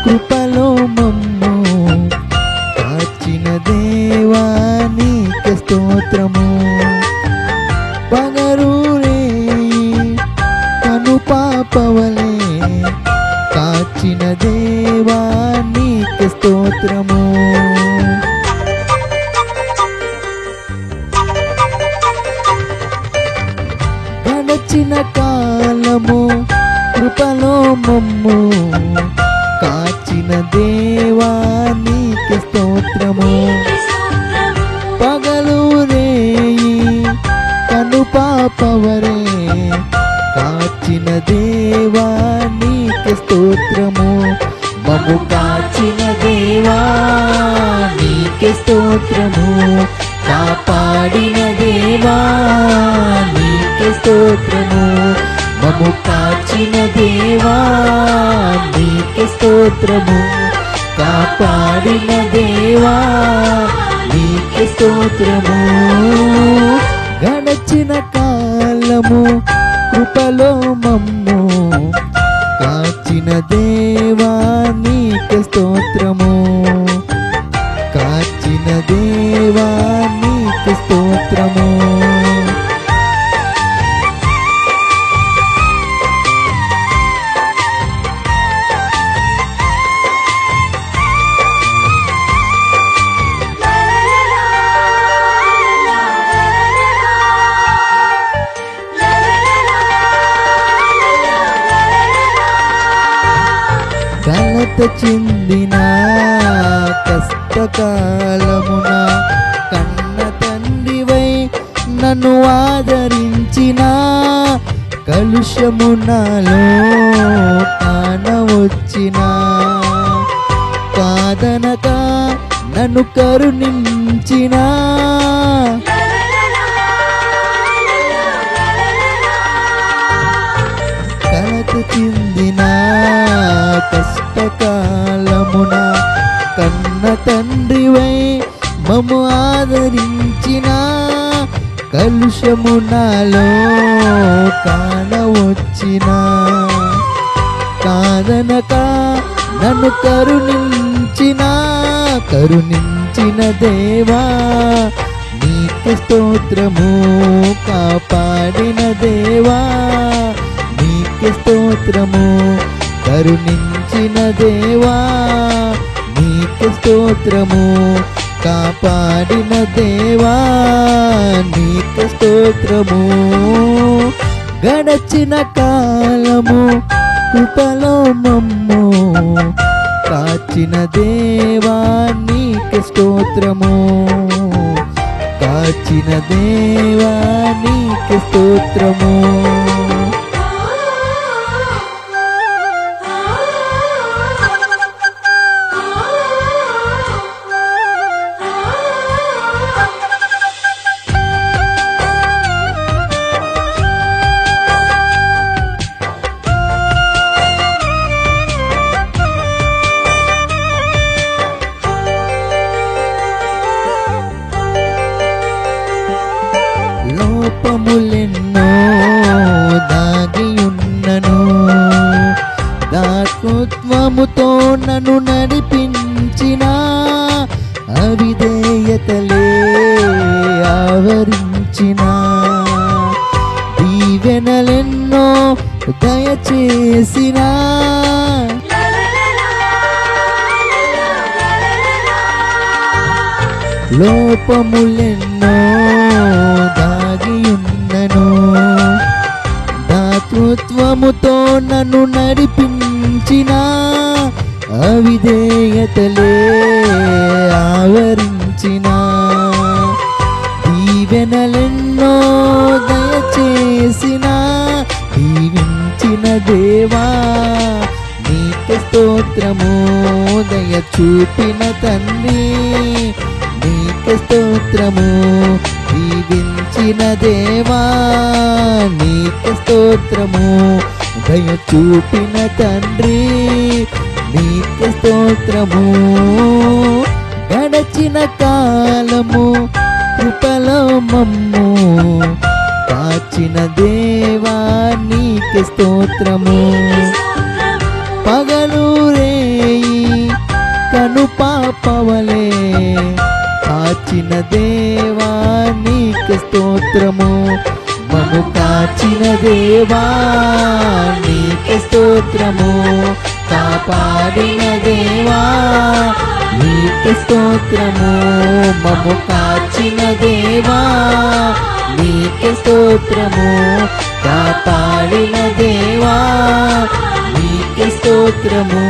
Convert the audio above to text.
కృపలో మమ్ము కాచిన దేవా నీకే స్తోత్రము. పగలు కను పాపవలే కాచిన దేవా నీకే స్తోత్రము. గడచిన కాలము కృపలో మమ్ము కాచిన దేవా నీకే స్తోత్రము. పగలు రేయి కను పాపవరే కాచిన దేవా నీకే స్తోత్రము. మమ్ము కాచిన దేవా నీకే స్తోత్రము. కాపాడిన దేవా నీకే స్తోత్రము. మమ్ము కాచిన దేవా నీకే స్తోత్రము. కాపాడిన దేవా నీకే స్తోత్రము. గడచిన కాలము కృపలో మమ్ము కాచిన దేవా నీకే స్తోత్రము. కాచిన దేవా నీకే స్తోత్రము. కలత చెందిన కష్టకాలమున కన్న తండ్రివై నన్ను ఆదరించిన కలుషము నాలో కానవచ్చిన కాదనక నన్ను కరుణించిన కలత చెందిన కష్టకాలమున కన్న తండ్రివై మమ్ము ఆదరించిన కలుషము నాలో కానవచ్చిన కాదనక నన్ను కరుణించిన దేవా నీకే స్తోత్రము. కాపాడిన దేవా నీకే స్తోత్రము. కరుణించిన దేవా నీకే స్తోత్రము. కాపాడిన దేవా నీకే స్తోత్రము. గడచిన కాలము కృపలో మమ్ము కాచిన దేవా నీకే స్తోత్రము. కాచిన దేవా నీకే స్తోత్రము. లోపములెన్నో దాగియున్నను దాతృత్వముతో నన్ను నడిపించిన అవిధేయతలే ఆవరించిన దీవెనలెన్నో దయచేసిన లోపములెన్నో దాగియున్నను దాతృత్వముతో నన్ను నడిపించిన అవిధేయతలే ఆవరించిన దీవెనలెన్నో దయచేసిన దీవించిన దేవా నీకే స్తోత్రము. దయ చూపిన తండ్రి నీకే స్తోత్రము. దీవించిన దేవా నీకే స్తోత్రము. దయ చూపిన తండ్రి నీకే స్తోత్రము. గడచిన కాలము కృపలో మమ్ము కాచిన దేవా నీకే స్తోత్రము. పగలు రేయి కాచిన దేవా నీకే స్తోత్రము, మమ్ము కాచిన దేవా నీకే స్తోత్రము, కాపాడిన దేవా నీకే స్తోత్రము, మమ్ము కాచిన దేవా నీకే స్తోత్రము, కాపాడిన దేవా నీకే స్తోత్రము.